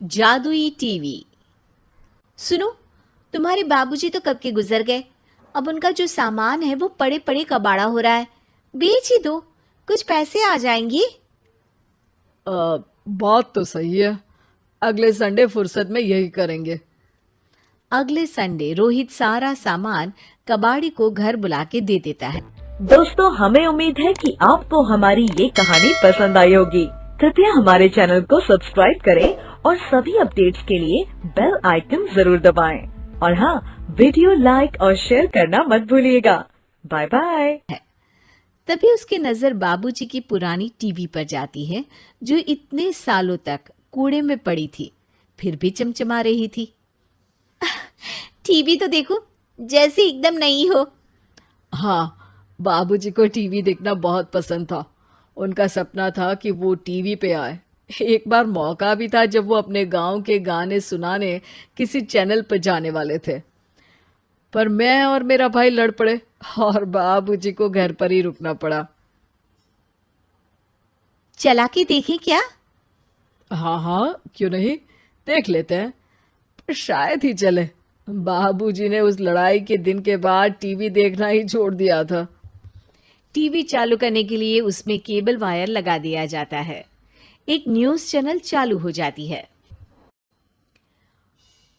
जादुई टीवी। सुनो, तुम्हारे बाबूजी तो कब के गुजर गए। अब उनका जो सामान है वो पड़े पड़े कबाड़ा हो रहा है। बेच ही दो, कुछ पैसे आ जाएंगी। बात तो सही है। अगले संडे फुर्सत में यही करेंगे। अगले संडे रोहित सारा सामान कबाड़ी को घर बुला के दे देता है। दोस्तों, हमें उम्मीद है कि आपको हमारी ये कहानी पसंद आई होगी। कृपया हमारे चैनल को सब्सक्राइब करें और सभी अपडेट्स के लिए बेल आइकन जरूर दबाएं। और हाँ, वीडियो लाइक और शेयर करना मत भूलिएगा। Bye bye. तभी उसकी नजर बाबूजी की पुरानी टीवी पर जाती है, जो इतने सालों तक कूड़े में पड़ी थी, फिर भी चमचमा रही थी। टीवी तो देखो, जैसे एकदम नई हो। हाँ, बाबूजी को टीवी देखना बहुत पसंद था। उनका सपना था कि वो टीवी पे आए। एक बार मौका भी था जब वो अपने गांव के गाने सुनाने किसी चैनल पर जाने वाले थे, पर मैं और मेरा भाई लड़ पड़े और बाबूजी को घर पर ही रुकना पड़ा। चला के देखें क्या? हाँ हाँ, क्यों नहीं, देख लेते हैं। पर शायद ही चले। बाबूजी ने उस लड़ाई के दिन के बाद टीवी देखना ही छोड़ दिया था। टीवी चालू करने के लिए उसमें केबल वायर लगा दिया जाता है। एक न्यूज़ चैनल चालू हो जाती है।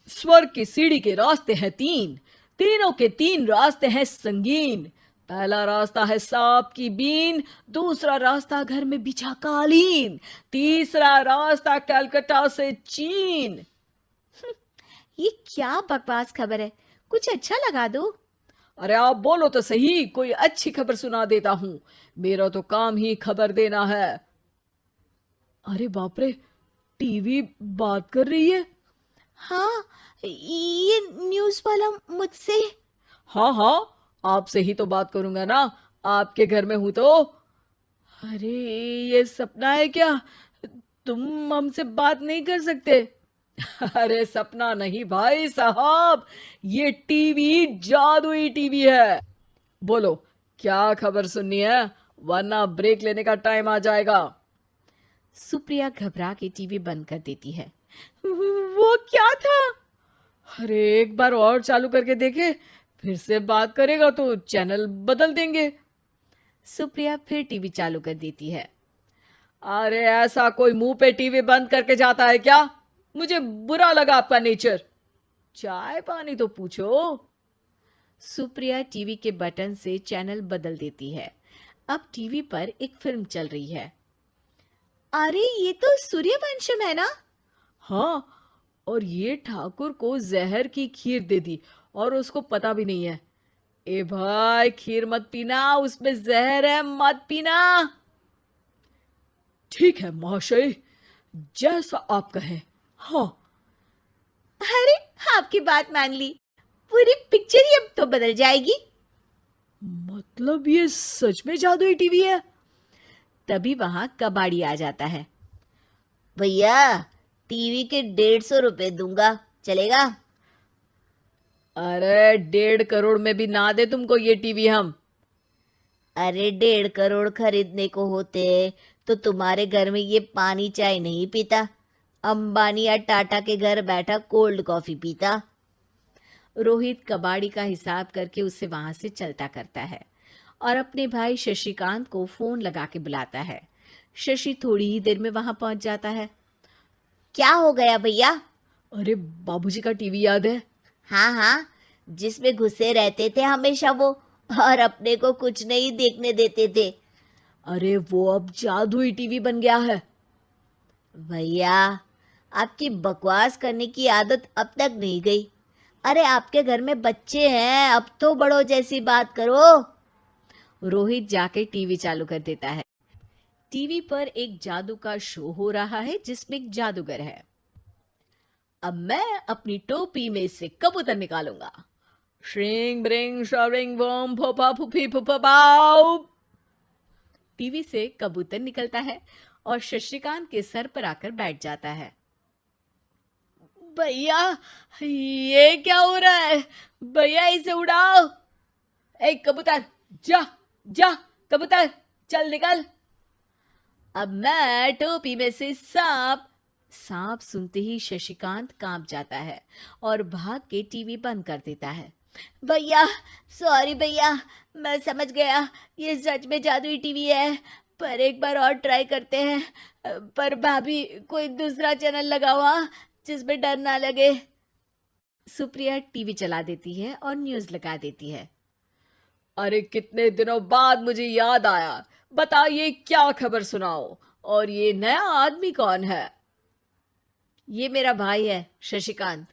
स्वर्ग की सीढ़ी के रास्ते हैं तीन, तीनों के तीन रास्ते हैं संगीन। पहला रास्ता है सांप की बीन, दूसरा रास्ता घर में बिछा कालीन, तीसरा रास्ता कलकत्ता से चीन। ये क्या बकवास खबर है, कुछ अच्छा लगा दो। अरे आप बोलो तो सही, कोई अच्छी खबर सुना देता हूं। मेरा तो काम ही खबर देना है। अरे बाप रे, टीवी बात कर रही है। हाँ, ये न्यूज़ वाला मुझसे। हाँ हाँ, आपसे ही तो बात करूंगा ना, आपके घर में हूं तो। अरे, ये सपना है क्या? तुम हमसे बात नहीं कर सकते? अरे सपना नहीं भाई साहब, ये टीवी जादुई टीवी है। बोलो, क्या खबर सुननी है, वरना ब्रेक लेने का टाइम आ जाएगा। सुप्रिया घबरा के टीवी बंद कर देती है। वो क्या था? अरे एक बार और चालू करके देखे, फिर से बात करेगा तो चैनल बदल देंगे। सुप्रिया फिर टीवी चालू कर देती है। अरे ऐसा कोई मुंह पे टीवी बंद करके जाता है क्या? मुझे बुरा लगा आपका नेचर। चाय पानी तो पूछो। सुप्रिया टीवी के बटन से चैनल बदल देती है। अब टीवी पर एक फिल्म चल रही है। अरे, ये तो सूर्यवंशम है ना? हाँ, और ये ठाकुर को जहर की खीर दे दी और उसको पता भी नहीं है। ए भाई, खीर मत पीना, उसमें जहर है, मत पीना। ठीक है महाशय, जैसा आप कहें। हाँ। अरे, आपकी बात मान ली, पूरी पिक्चर ही अब तो बदल जाएगी। मतलब ये सच में जादुई टीवी है? तभी वहां कबाड़ी आ जाता है। भैया, टीवी के 150 रुपए दूंगा, चलेगा? अरे 1.5 करोड़ में भी ना दे तुमको ये टीवी हम। अरे, 1.5 करोड़ खरीदने को होते तो तुम्हारे घर में ये पानी चाय नहीं पीता, अंबानी या टाटा के घर बैठा कोल्ड कॉफी पीता। रोहित कबाड़ी का हिसाब करके उसे वहां से चलता करता है और अपने भाई शशिकांत को फोन लगा के बुलाता है। शशि थोड़ी ही देर में वहां पहुंच जाता है। क्या हो गया भैया? अरे बाबूजी का टीवी याद है? हाँ हाँ, जिसमें घुसे रहते थे हमेशा वो, और अपने को कुछ नहीं देखने देते थे। अरे वो अब जादुई टीवी बन गया है। भैया, आपकी बकवास करने की आदत अब तक नहीं गई। अरे, आपके घर में बच्चे हैं, अब तो बड़ों जैसी बात करो। रोहित जाके टीवी चालू कर देता है। टीवी पर एक जादू का शो हो रहा है जिसमें एक जादूगर है। अब मैं अपनी टोपी में से कबूतर निकालूंगा। श्रिंग ब्रिंग शरिंग बम फोपा फुफी फुफा पाउ। टीवी से कबूतर निकलता है और शशिकांत के सर पर आकर बैठ जाता है। भैया, ये क्या हो रहा है? भैया, इसे उड़ाओ। ए कबूतर, जा जा, कबूतर चल निकल। अब मैं टोपी में से सांप सांप सुनते ही शशिकांत कांप जाता है और भाग के टीवी बंद कर देता है। भैया, सॉरी भैया, मैं समझ गया ये सच में जादुई टीवी है, पर एक बार और ट्राई करते हैं। पर भाभी, कोई दूसरा चैनल लगाओ हाँ, जिसमें डर ना लगे। सुप्रिया टीवी चला देती है और न्यूज़ लगा देती है। अरे कितने दिनों बाद मुझे याद आया, बताइए क्या खबर सुनाओ। और ये नया आदमी कौन है? ये मेरा भाई है शशिकांत।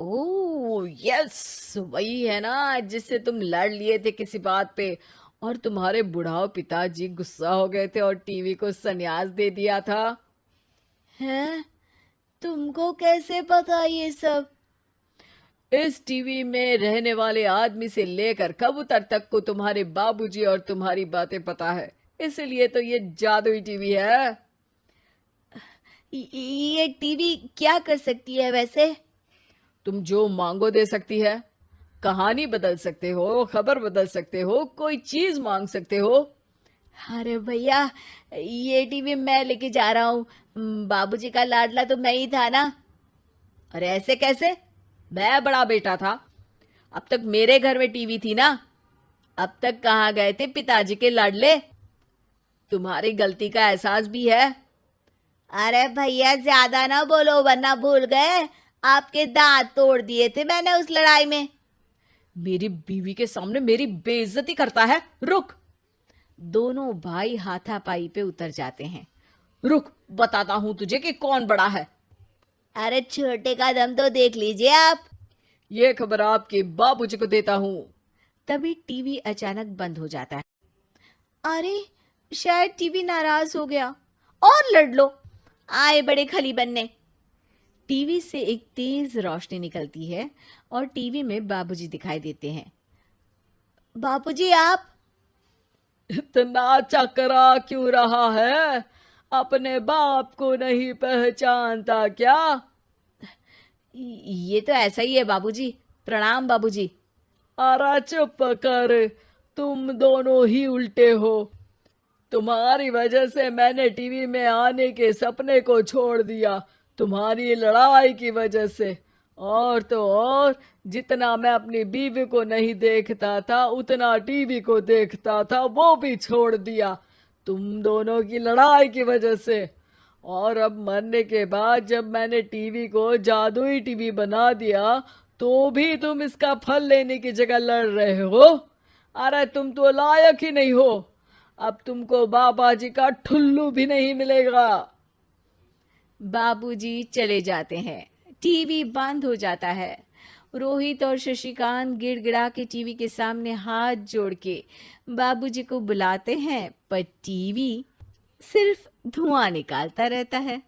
ओह यस, वही है ना जिससे तुम लड़ लिए थे किसी बात पे, और तुम्हारे बुढ़ाओ पिताजी गुस्सा हो गए थे और टीवी को संन्यास दे दिया था। हैं? तुमको कैसे पता ये सब? इस टीवी में रहने वाले आदमी से लेकर कबूतर तक को तुम्हारे बाबूजी और तुम्हारी बातें पता है, इसीलिए तो ये जादुई टीवी है। ये टीवी क्या कर सकती है वैसे? तुम जो मांगो दे सकती है, कहानी बदल सकते हो, खबर बदल सकते हो, कोई चीज मांग सकते हो। अरे भैया, ये टीवी मैं लेके जा रहा हूँ। बाबूजी का लाडला तो मैं ही था ना। अरे ऐसे कैसे? मैं बड़ा बेटा था, अब तक मेरे घर में टीवी थी ना। अब तक कहाँ गए थे पिताजी के लाडले? तुम्हारी गलती का एहसास भी है। अरे भैया, ज्यादा ना बोलो वरना भूल गए आपके दांत तोड़ दिए थे मैंने उस लड़ाई में। मेरी बीवी के सामने मेरी बेइज्जती करता है, रुक। दोनों भाई हाथापाई पे उतर जाते हैं। रुक, बताता हूं तुझे कि कौन बड़ा है। अरे छोटे का दम तो देख लीजिए आप। ये खबर आपके बाबूजी को देता हूं। तभी टीवी अचानक बंद हो जाता है। अरे, शायद टीवी नाराज हो गया। और लड़ लो, आए बड़े खली बनने। टीवी से एक तेज रोशनी निकलती है और टीवी में बाबूजी दिखाई देते हैं। बाबूजी, आप? इतना चकरा क्यों रहा है? अपने बाप को नहीं पहचानता क्या? ये तो ऐसा ही है बाबूजी। प्रणाम बाबूजी। अरे चुप कर, तुम दोनों ही उल्टे हो। तुम्हारी वजह से मैंने टीवी में आने के सपने को छोड़ दिया, तुम्हारी लड़ाई की वजह से। और तो और, जितना मैं अपनी बीवी को नहीं देखता था उतना टीवी को देखता था, वो भी छोड़ दिया तुम दोनों की लड़ाई की वजह से। और अब मरने के बाद जब मैंने टीवी को जादुई टीवी बना दिया तो भी तुम इसका फल लेने की जगह लड़ रहे हो। अरे तुम तो लायक ही नहीं हो, अब तुमको बाबा जी का ठुल्लू भी नहीं मिलेगा। बाबूजी चले जाते हैं। टीवी बंद हो जाता है। रोहित और शशिकांत गिड़गिड़ा के टीवी के सामने हाथ जोड़ के बाबूजी को बुलाते हैं, पर टीवी सिर्फ धुआं निकालता रहता है।